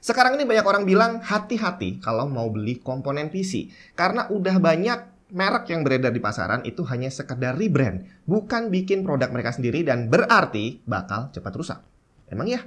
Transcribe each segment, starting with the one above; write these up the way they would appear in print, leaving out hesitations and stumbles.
Sekarang ini banyak orang bilang hati-hati kalau mau beli komponen PC. Karena udah banyak merek yang beredar di pasaran itu hanya sekedar rebrand. Bukan bikin produk mereka sendiri dan berarti bakal cepat rusak. Emang ya?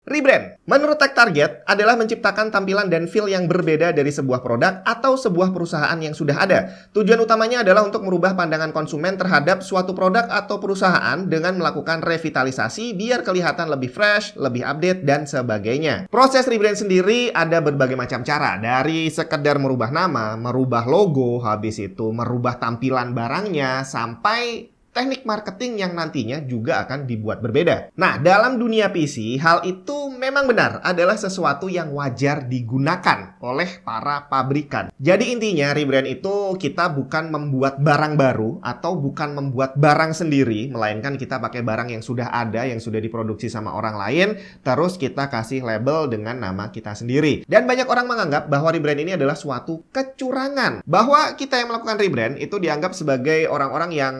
Rebrand, menurut TechTarget, adalah menciptakan tampilan dan feel yang berbeda dari sebuah produk atau sebuah perusahaan yang sudah ada. Tujuan utamanya adalah untuk merubah pandangan konsumen terhadap suatu produk atau perusahaan dengan melakukan revitalisasi biar kelihatan lebih fresh, lebih update, dan sebagainya. Proses rebrand sendiri ada berbagai macam cara, dari sekedar merubah nama, merubah logo, habis itu merubah tampilan barangnya, sampai teknik marketing yang nantinya juga akan dibuat berbeda. Nah, dalam dunia PC, hal itu memang benar adalah sesuatu yang wajar digunakan oleh para pabrikan. Jadi intinya rebrand itu kita bukan membuat barang baru atau bukan membuat barang sendiri, melainkan kita pakai barang yang sudah ada, yang sudah diproduksi sama orang lain, terus kita kasih label dengan nama kita sendiri. Dan banyak orang menganggap bahwa rebrand ini adalah suatu kecurangan. Bahwa kita yang melakukan rebrand itu dianggap sebagai orang-orang yang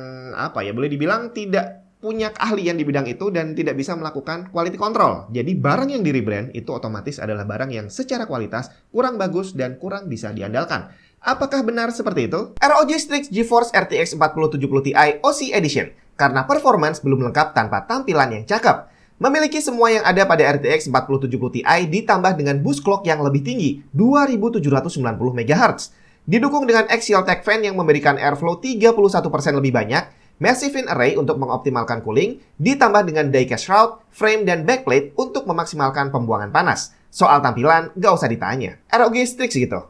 boleh dibilang tidak punya keahlian di bidang itu dan tidak bisa melakukan quality control. Jadi barang yang di rebrand itu otomatis adalah barang yang secara kualitas kurang bagus dan kurang bisa diandalkan. Apakah benar seperti itu? ROG Strix GeForce RTX 4070 Ti OC Edition karena performance belum lengkap tanpa tampilan yang cakep. Memiliki semua yang ada pada RTX 4070 Ti ditambah dengan boost clock yang lebih tinggi, 2790 MHz. Didukung dengan Axial Tech Fan yang memberikan airflow 31% lebih banyak, Massive In Array untuk mengoptimalkan cooling, ditambah dengan diecast shroud, frame, dan backplate untuk memaksimalkan pembuangan panas. Soal tampilan, gak usah ditanya. ROG Strix gitu.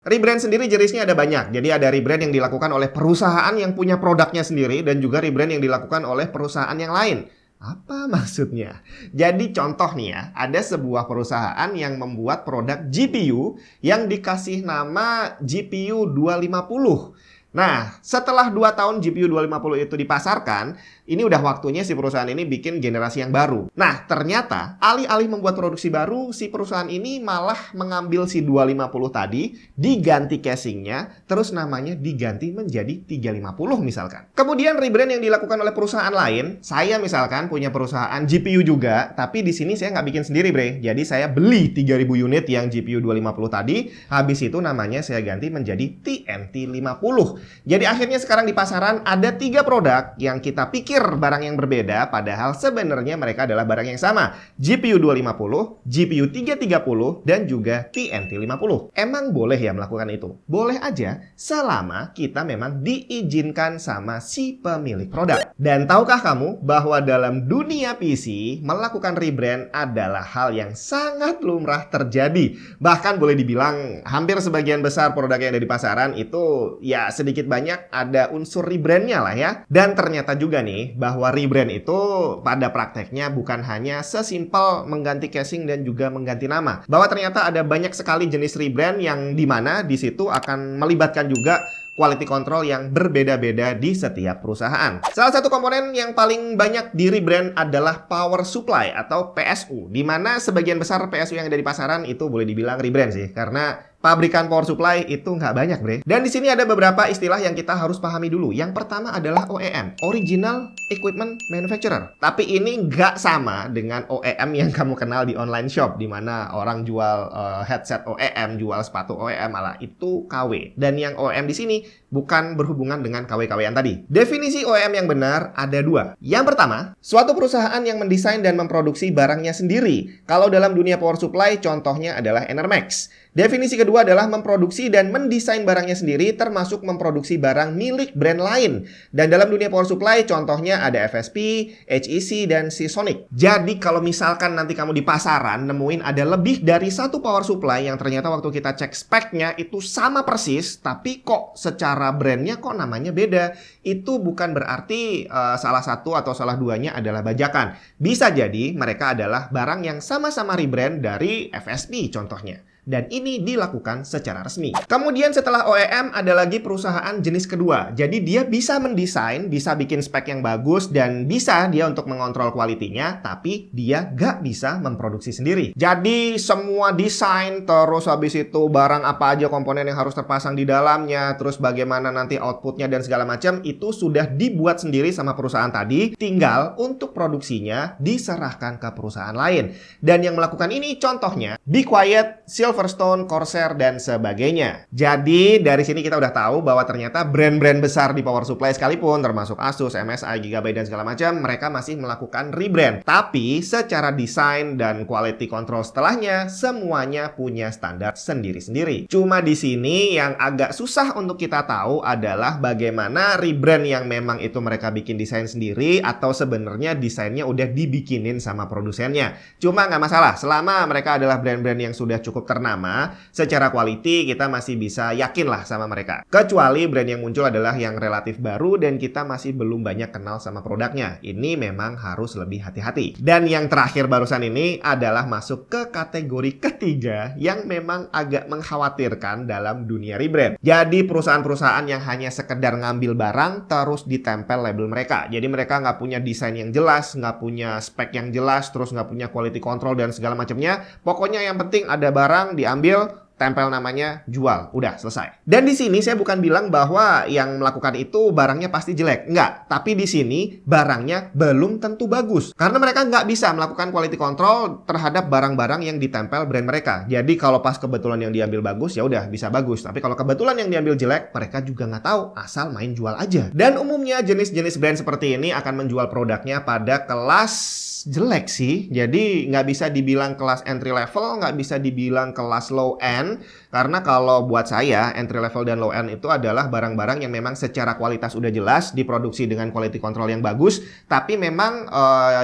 Rebrand sendiri jenisnya ada banyak. Jadi ada rebrand yang dilakukan oleh perusahaan yang punya produknya sendiri dan juga rebrand yang dilakukan oleh perusahaan yang lain. Apa maksudnya? Jadi contoh nih ya, ada sebuah perusahaan yang membuat produk GPU yang dikasih nama GPU 250. Nah, setelah 2 tahun GPU 250 itu dipasarkan, ini udah waktunya si perusahaan ini bikin generasi yang baru. Nah, ternyata alih-alih membuat produksi baru, si perusahaan ini malah mengambil si 250 tadi, diganti casingnya, terus namanya diganti menjadi 350 misalkan. Kemudian rebrand yang dilakukan oleh perusahaan lain, saya misalkan punya perusahaan GPU juga, tapi di sini saya nggak bikin sendiri, bre. Jadi saya beli 3000 unit yang GPU 250 tadi, habis itu namanya saya ganti menjadi TNT 50. Jadi akhirnya sekarang di pasaran ada 3 produk yang kita pikir barang yang berbeda, padahal sebenarnya mereka adalah barang yang sama. GPU 250, GPU 330, dan juga TNT 50. Emang boleh ya melakukan itu? Boleh aja, selama kita memang diizinkan sama si pemilik produk. Dan tahukah kamu bahwa dalam dunia PC, melakukan rebrand adalah hal yang sangat lumrah terjadi. Bahkan boleh dibilang hampir sebagian besar produk yang ada di pasaran itu ya sedikit banyak ada unsur rebrandnya lah ya. Dan ternyata juga nih bahwa rebrand itu pada prakteknya bukan hanya sesimpel mengganti casing dan juga mengganti nama. Bahwa ternyata ada banyak sekali jenis rebrand yang dimana di situ akan melibatkan juga quality control yang berbeda-beda di setiap perusahaan. Salah satu komponen yang paling banyak di rebrand adalah power supply atau PSU, di mana sebagian besar PSU yang ada di pasaran itu boleh dibilang rebrand sih, karena pabrikan power supply itu nggak banyak, bre. Dan di sini ada beberapa istilah yang kita harus pahami dulu. Yang pertama adalah OEM, Original Equipment Manufacturer. Tapi ini nggak sama dengan OEM yang kamu kenal di online shop, di mana orang jual headset OEM, jual sepatu OEM, malah itu KW. Dan yang OEM di sini bukan berhubungan dengan KW-KW-an tadi. Definisi OEM yang benar ada 2. Yang pertama, suatu perusahaan yang mendesain dan memproduksi barangnya sendiri. Kalau dalam dunia power supply, contohnya adalah Enermax. Definisi kedua adalah memproduksi dan mendesain barangnya sendiri, termasuk memproduksi barang milik brand lain. Dan dalam dunia power supply, contohnya ada FSP, HEC, dan Seasonic. Jadi kalau misalkan nanti kamu di pasaran nemuin ada lebih dari satu power supply yang ternyata waktu kita cek speknya itu sama persis, tapi kok secara brandnya kok namanya beda, itu bukan berarti salah satu atau salah duanya adalah bajakan. Bisa jadi mereka adalah barang yang sama-sama rebrand dari FSP contohnya. dan ini dilakukan secara resmi. Kemudian setelah OEM ada lagi perusahaan jenis kedua. Jadi dia bisa mendesain, bisa bikin spek yang bagus, dan bisa dia untuk mengontrol kualitinya, tapi dia nggak bisa memproduksi sendiri. Jadi semua desain, terus habis itu barang apa aja komponen yang harus terpasang di dalamnya, terus bagaimana nanti outputnya dan segala macam, itu sudah dibuat sendiri sama perusahaan tadi. Tinggal untuk produksinya diserahkan ke perusahaan lain. Dan yang melakukan ini contohnya Be Quiet, Silverstone, Corsair, dan sebagainya. Jadi dari sini kita udah tahu bahwa ternyata brand-brand besar di power supply sekalipun, termasuk Asus, MSI, Gigabyte, dan segala macam, mereka masih melakukan rebrand. Tapi secara desain dan quality control setelahnya, semuanya punya standar sendiri-sendiri. Cuma di sini yang agak susah untuk kita tahu adalah bagaimana rebrand yang memang itu mereka bikin desain sendiri, atau sebenarnya desainnya udah dibikinin sama produsennya. Cuma nggak masalah, selama mereka adalah brand-brand yang sudah cukup ternama, secara quality kita masih bisa yakin lah sama mereka. Kecuali brand yang muncul adalah yang relatif baru dan kita masih belum banyak kenal sama produknya. Ini memang harus lebih hati-hati. Dan yang terakhir barusan ini adalah masuk ke kategori ketiga yang memang agak mengkhawatirkan dalam dunia rebrand. Jadi perusahaan-perusahaan yang hanya sekedar ngambil barang terus ditempel label mereka. Jadi mereka nggak punya desain yang jelas, nggak punya spek yang jelas, terus nggak punya quality control dan segala macamnya. Pokoknya yang penting ada barang diambil, tempel namanya, jual, udah selesai. Dan di sini saya bukan bilang bahwa yang melakukan itu barangnya pasti jelek, enggak. Tapi di sini barangnya belum tentu bagus, karena mereka nggak bisa melakukan quality control terhadap barang-barang yang ditempel brand mereka. Jadi kalau pas kebetulan yang diambil bagus, ya udah bisa bagus. Tapi kalau kebetulan yang diambil jelek, mereka juga nggak tahu, asal main jual aja. Dan umumnya jenis-jenis brand seperti ini akan menjual produknya pada kelas jelek sih. Jadi nggak bisa dibilang kelas entry level, nggak bisa dibilang kelas low end. Karena kalau buat saya, entry level dan low end itu adalah barang-barang yang memang secara kualitas udah jelas, diproduksi dengan quality control yang bagus, tapi memang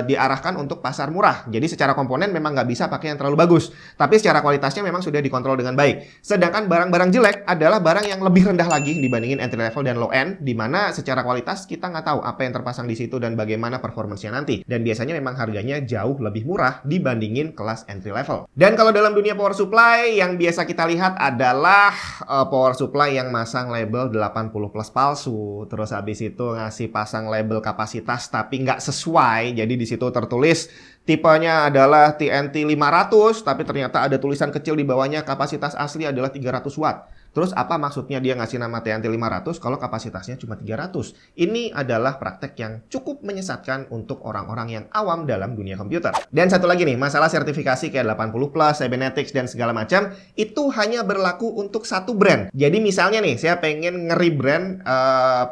diarahkan untuk pasar murah. Jadi secara komponen memang nggak bisa pakai yang terlalu bagus, tapi secara kualitasnya memang sudah dikontrol dengan baik. Sedangkan barang-barang jelek adalah barang yang lebih rendah lagi dibandingin entry level dan low end, di mana secara kualitas kita nggak tahu apa yang terpasang di situ dan bagaimana performance-nya nanti. Dan biasanya memang harganya jauh lebih murah dibandingin kelas entry level. Dan kalau dalam dunia power supply, yang biasa kita lihat adalah power supply yang masang label 80 plus palsu, terus habis itu ngasih pasang label kapasitas tapi nggak sesuai. Jadi di situ tertulis tipenya adalah TNT 500, tapi ternyata ada tulisan kecil di bawahnya kapasitas asli adalah 300 watt. Terus apa maksudnya dia ngasih nama TNT 500 kalau kapasitasnya cuma 300? Ini adalah praktek yang cukup menyesatkan untuk orang-orang yang awam dalam dunia komputer. Dan satu lagi nih, masalah sertifikasi kayak 80 plus, Cybernetics, dan segala macam, itu hanya berlaku untuk satu brand. Jadi misalnya nih, saya pengen nge-rebrand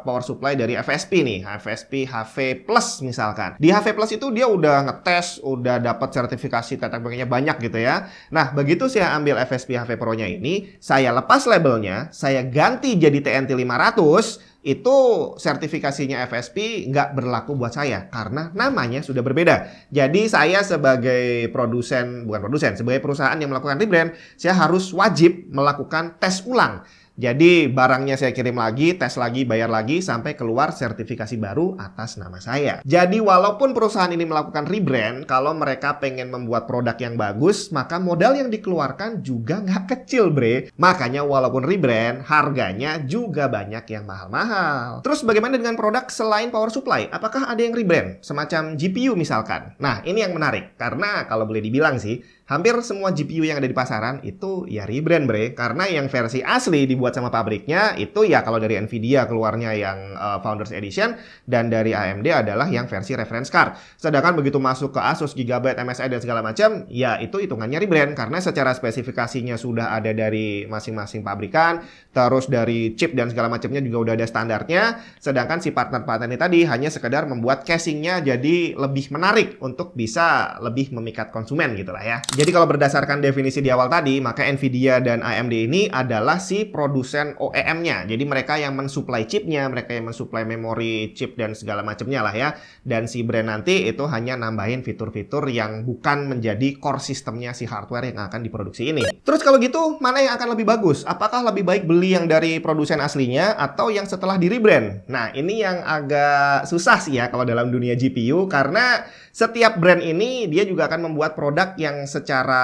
power supply dari FSP nih, FSP HV Plus misalkan. Di HV Plus itu dia udah ngetes, udah dapat sertifikasi tata pakainya banyak gitu ya. Nah, begitu saya ambil FSP HV Pro-nya ini, saya lepas label, saya ganti jadi TNT 500, itu sertifikasinya FSP nggak berlaku buat saya karena namanya sudah berbeda. Jadi saya sebagai sebagai perusahaan yang melakukan rebrand, saya harus wajib melakukan tes ulang. Jadi barangnya saya kirim lagi, tes lagi, bayar lagi, sampai keluar sertifikasi baru atas nama saya. Jadi walaupun perusahaan ini melakukan rebrand, kalau mereka pengen membuat produk yang bagus, maka modal yang dikeluarkan juga nggak kecil, bre. Makanya walaupun rebrand, harganya juga banyak yang mahal-mahal. Terus bagaimana dengan produk selain power supply? Apakah ada yang rebrand? Semacam GPU misalkan. Nah, ini yang menarik. Karena kalau boleh dibilang sih, hampir semua GPU yang ada di pasaran itu ya rebrand, bre. Karena yang versi asli dibuat sama pabriknya itu ya kalau dari Nvidia keluarnya yang Founders Edition, dan dari AMD adalah yang versi reference card. Sedangkan begitu masuk ke Asus, Gigabyte, MSI, dan segala macam, ya itu hitungannya rebrand karena secara spesifikasinya sudah ada dari masing-masing pabrikan, terus dari chip dan segala macamnya juga udah ada standarnya. Sedangkan si partner-partner ini tadi hanya sekedar membuat casingnya jadi lebih menarik untuk bisa lebih memikat konsumen gitu lah ya. Jadi kalau berdasarkan definisi di awal tadi, maka Nvidia dan AMD ini adalah si produsen OEM-nya. Jadi mereka yang mensuplai chipnya, mereka yang mensuplai memori chip dan segala macamnya lah ya. Dan si brand nanti itu hanya nambahin fitur-fitur yang bukan menjadi core sistemnya si hardware yang akan diproduksi ini. Terus kalau gitu, mana yang akan lebih bagus? Apakah lebih baik beli yang dari produsen aslinya atau yang setelah di rebrand? Nah, ini yang agak susah sih ya kalau dalam dunia GPU, karena setiap brand ini dia juga akan membuat produk yang secara secara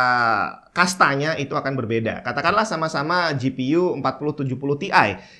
kastanya itu akan berbeda. Katakanlah sama-sama GPU 4070 Ti.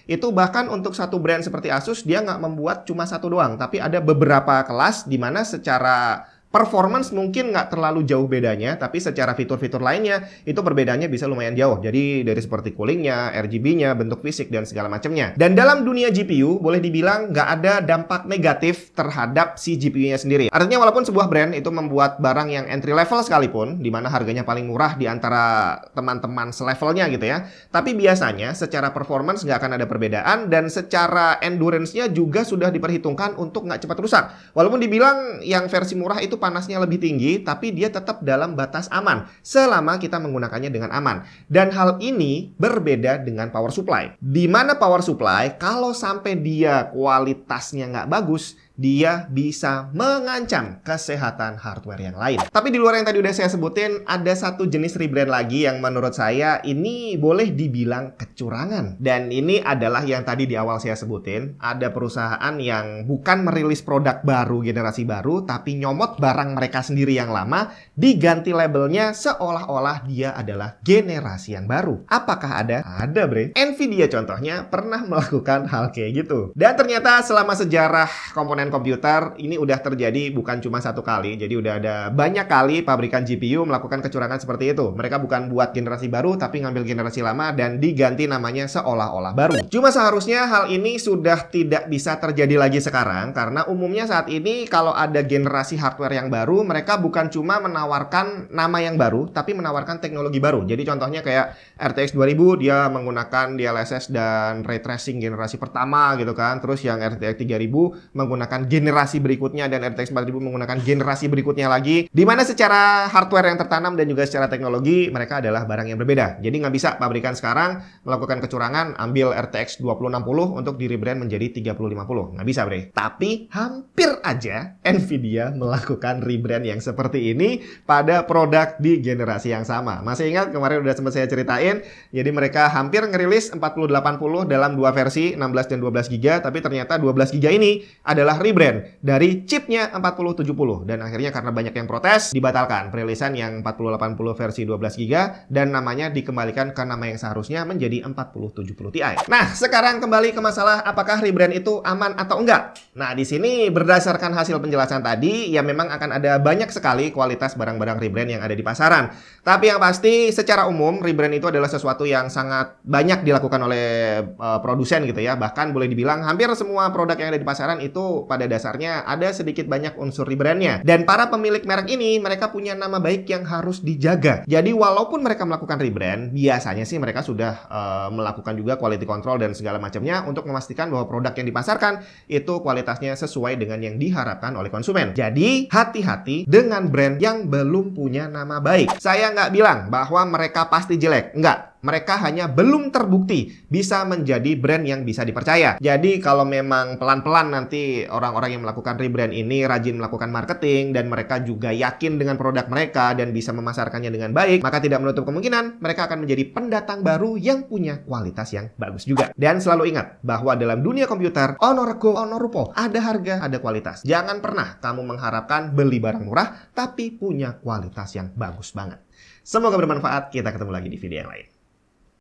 Itu bahkan untuk satu brand seperti Asus, dia nggak membuat cuma satu doang, tapi ada beberapa kelas di mana secara performance mungkin nggak terlalu jauh bedanya, tapi secara fitur-fitur lainnya itu perbedaannya bisa lumayan jauh. Jadi dari seperti coolingnya, RGB-nya, bentuk fisik, dan segala macamnya. Dan dalam dunia GPU, boleh dibilang nggak ada dampak negatif terhadap si GPU-nya sendiri. Artinya walaupun sebuah brand itu membuat barang yang entry level sekalipun, di mana harganya paling murah di antara teman-teman selevelnya gitu ya, tapi biasanya secara performance nggak akan ada perbedaan, dan secara endurance-nya juga sudah diperhitungkan untuk nggak cepat rusak. Walaupun dibilang yang versi murah itu panasnya lebih tinggi, tapi dia tetap dalam batas aman selama kita menggunakannya dengan aman. Dan hal ini berbeda dengan power supply. Di mana power supply, kalau sampai dia kualitasnya nggak bagus, dia bisa mengancam kesehatan hardware yang lain. Tapi di luar yang tadi udah saya sebutin, ada satu jenis rebrand lagi yang menurut saya ini boleh dibilang kecurangan. Dan ini adalah yang tadi di awal saya sebutin, ada perusahaan yang bukan merilis produk baru generasi baru, tapi nyomot barang mereka sendiri yang lama, diganti labelnya seolah-olah dia adalah generasi yang baru. Apakah ada? Ada, bre. Nvidia contohnya pernah melakukan hal kayak gitu. Dan ternyata selama sejarah komponen komputer ini udah terjadi bukan cuma satu kali. Jadi udah ada banyak kali pabrikan GPU melakukan kecurangan seperti itu. Mereka bukan buat generasi baru, tapi ngambil generasi lama dan diganti namanya seolah-olah baru. Cuma seharusnya hal ini sudah tidak bisa terjadi lagi sekarang, karena umumnya saat ini kalau ada generasi hardware yang baru, mereka bukan cuma menawarkan nama yang baru, tapi menawarkan teknologi baru. Jadi contohnya kayak RTX 2000 dia menggunakan DLSS dan Ray Tracing generasi pertama gitu kan. Terus yang RTX 3000 menggunakan generasi berikutnya, dan RTX 4000 menggunakan generasi berikutnya lagi, di mana secara hardware yang tertanam dan juga secara teknologi mereka adalah barang yang berbeda. Jadi nggak bisa pabrikan sekarang melakukan kecurangan ambil RTX 2060 untuk di rebrand menjadi 3050. Nggak bisa, bre. Tapi hampir aja Nvidia melakukan rebrand yang seperti ini pada produk di generasi yang sama. Masih ingat kemarin udah sempat saya ceritain, jadi mereka hampir ngerilis 4080 dalam dua versi, 16 dan 12 GB, tapi ternyata 12 GB ini adalah rebrand dari chipnya 4070, dan akhirnya karena banyak yang protes dibatalkan perilisan yang 4080 versi 12 GB dan namanya dikembalikan ke nama yang seharusnya menjadi 4070 Ti. Nah, sekarang kembali ke masalah apakah rebrand itu aman atau enggak. Nah, di sini berdasarkan hasil penjelasan tadi, ya memang akan ada banyak sekali kualitas barang-barang rebrand yang ada di pasaran. Tapi yang pasti secara umum rebrand itu adalah sesuatu yang sangat banyak dilakukan oleh produsen gitu ya. Bahkan boleh dibilang hampir semua produk yang ada di pasaran itu pada dasarnya ada sedikit banyak unsur rebrandnya. Dan para pemilik merek ini, mereka punya nama baik yang harus dijaga. Jadi walaupun mereka melakukan rebrand, biasanya sih mereka sudah melakukan juga quality control dan segala macamnya untuk memastikan bahwa produk yang dipasarkan itu kualitasnya sesuai dengan yang diharapkan oleh konsumen. Jadi hati-hati dengan brand yang belum punya nama baik. Saya nggak bilang bahwa mereka pasti jelek, enggak. Mereka hanya belum terbukti bisa menjadi brand yang bisa dipercaya. Jadi kalau memang pelan-pelan nanti orang-orang yang melakukan rebrand ini rajin melakukan marketing dan mereka juga yakin dengan produk mereka dan bisa memasarkannya dengan baik, maka tidak menutup kemungkinan mereka akan menjadi pendatang baru yang punya kualitas yang bagus juga. Dan selalu ingat bahwa dalam dunia komputer, ono rego, ono rupo, ada harga, ada kualitas. Jangan pernah kamu mengharapkan beli barang murah tapi punya kualitas yang bagus banget. Semoga bermanfaat. Kita ketemu lagi di video yang lain.